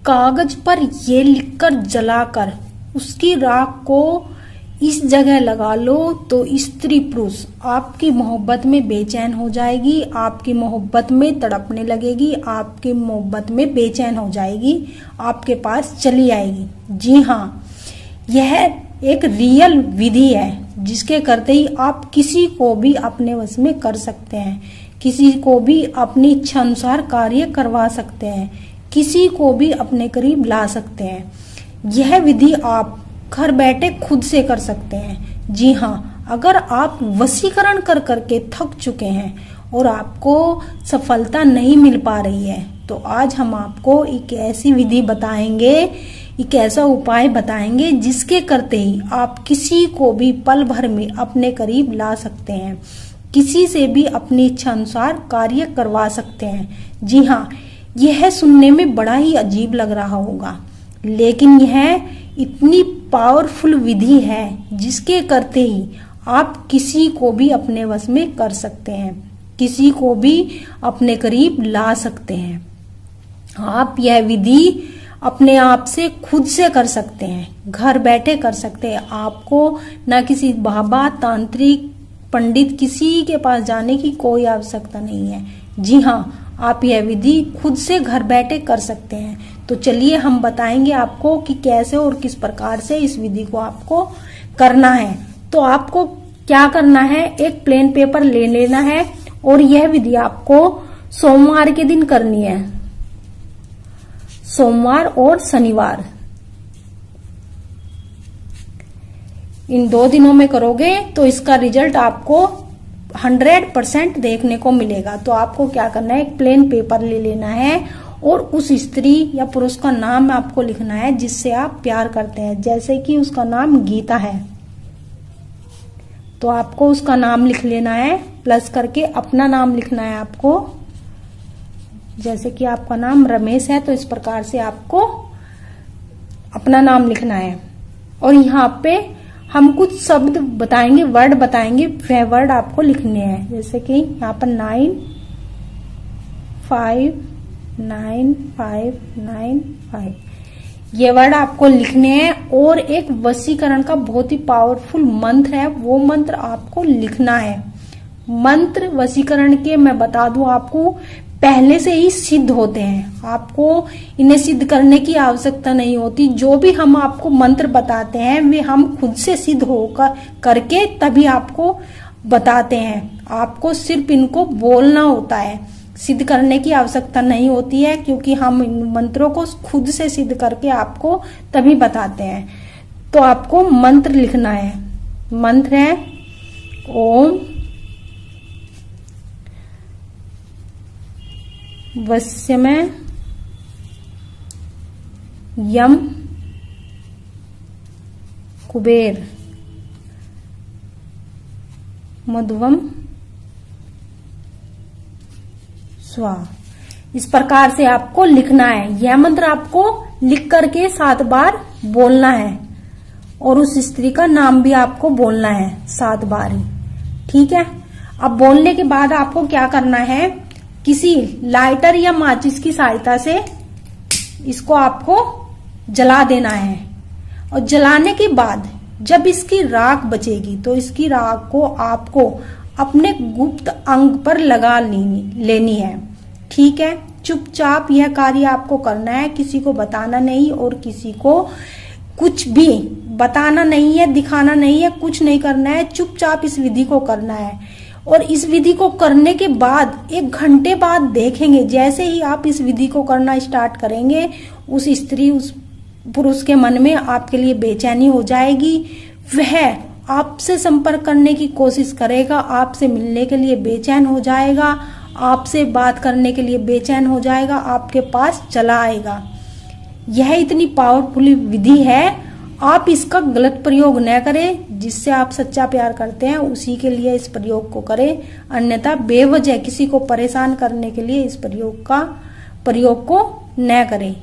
कागज पर ये लिखकर जलाकर उसकी राख को इस जगह लगा लो तो स्त्री पुरुष आपकी मोहब्बत में बेचैन हो जाएगी, आपकी मोहब्बत में तड़पने लगेगी, आपकी मोहब्बत में बेचैन हो जाएगी, आपके पास चली आएगी। जी हाँ, यह एक रियल विधि है जिसके करते ही आप किसी को भी अपने वश में कर सकते हैं, किसी को भी अपनी इच्छा अनुसार कार्य करवा सकते हैं, किसी को भी अपने करीब ला सकते हैं। यह विधि आप घर बैठे खुद से कर सकते हैं। जी हाँ, अगर आप वशीकरण कर करके थक चुके हैं और आपको सफलता नहीं मिल पा रही है तो आज हम आपको एक ऐसी विधि बताएंगे, एक ऐसा उपाय बताएंगे जिसके करते ही आप किसी को भी पल भर में अपने करीब ला सकते हैं, किसी से भी अपनी इच्छा अनुसार कार्य करवा सकते हैं। जी हाँ, यह सुनने में बड़ा ही अजीब लग रहा होगा, लेकिन यह इतनी पावरफुल विधि है जिसके करते ही आप किसी को भी अपने वश में कर सकते हैं, किसी को भी अपने करीब ला सकते हैं। आप यह विधि अपने आप से खुद से कर सकते हैं, घर बैठे कर सकते हैं। आपको ना किसी बाबा, तांत्रिक, पंडित किसी के पास जाने की कोई आवश्यकता नहीं है। जी हाँ, आप यह विधि खुद से घर बैठे कर सकते हैं। तो चलिए हम बताएंगे आपको कि कैसे और किस प्रकार से इस विधि को आपको करना है। तो आपको क्या करना है, एक प्लेन पेपर ले लेना है और यह विधि आपको सोमवार के दिन करनी है, सोमवार और शनिवार। इन 2 दिनों में करोगे तो इसका रिजल्ट आपको 100% देखने को मिलेगा। तो आपको क्या करना है, एक प्लेन पेपर ले लेना है और उस स्त्री या पुरुष का नाम आपको लिखना है जिससे आप प्यार करते हैं। जैसे कि उसका नाम गीता है तो आपको उसका नाम लिख लेना है, प्लस करके अपना नाम लिखना है आपको। जैसे कि आपका नाम रमेश है तो इस प्रकार से आपको अपना नाम लिखना है। और यहाँ पे हम कुछ शब्द बताएंगे, वर्ड बताएंगे, वह वर्ड आपको लिखने हैं। जैसे कि यहाँ पर 959595 ये वर्ड आपको लिखने हैं। और एक वशीकरण का बहुत ही पावरफुल मंत्र है, वो मंत्र आपको लिखना है। मंत्र वशीकरण के मैं बता दूं आपको पहले से ही सिद्ध होते हैं, आपको इन्हें सिद्ध करने की आवश्यकता नहीं होती। जो भी हम आपको मंत्र बताते हैं वे हम खुद से सिद्ध होकर करके तभी आपको बताते हैं। आपको सिर्फ इनको बोलना होता है, सिद्ध करने की आवश्यकता नहीं होती है, क्योंकि हम इन मंत्रों को खुद से सिद्ध करके आपको तभी बताते हैं। तो आपको मंत्र लिखना है। मंत्र है ओम वश्यमय यम कुबेर मधुवम स्वाहा। इस प्रकार से आपको लिखना है। यह मंत्र आपको लिख करके 7 बार बोलना है और उस स्त्री का नाम भी आपको बोलना है 7 बार ही। ठीक है, अब बोलने के बाद आपको क्या करना है, किसी लाइटर या माचिस की सहायता से इसको आपको जला देना है। और जलाने के बाद जब इसकी राख बचेगी तो इसकी राख को आपको अपने गुप्त अंग पर लगा लेनी है। ठीक है, चुपचाप यह कार्य आपको करना है, किसी को बताना नहीं और किसी को कुछ भी बताना नहीं है, दिखाना नहीं है, कुछ नहीं करना है। चुपचाप इस विधि को करना है। और इस विधि को करने के बाद 1 घंटे बाद देखेंगे, जैसे ही आप इस विधि को करना स्टार्ट करेंगे उस स्त्री, उस पुरुष के मन में आपके लिए बेचैनी हो जाएगी। वह आपसे संपर्क करने की कोशिश करेगा, आपसे मिलने के लिए बेचैन हो जाएगा, आपसे बात करने के लिए बेचैन हो जाएगा, आपके पास चला आएगा। यह इतनी पावरफुल विधि है, आप इसका गलत प्रयोग न करें। जिससे आप सच्चा प्यार करते हैं उसी के लिए इस प्रयोग को करें, अन्यथा बेवजह किसी को परेशान करने के लिए इस प्रयोग को न करें।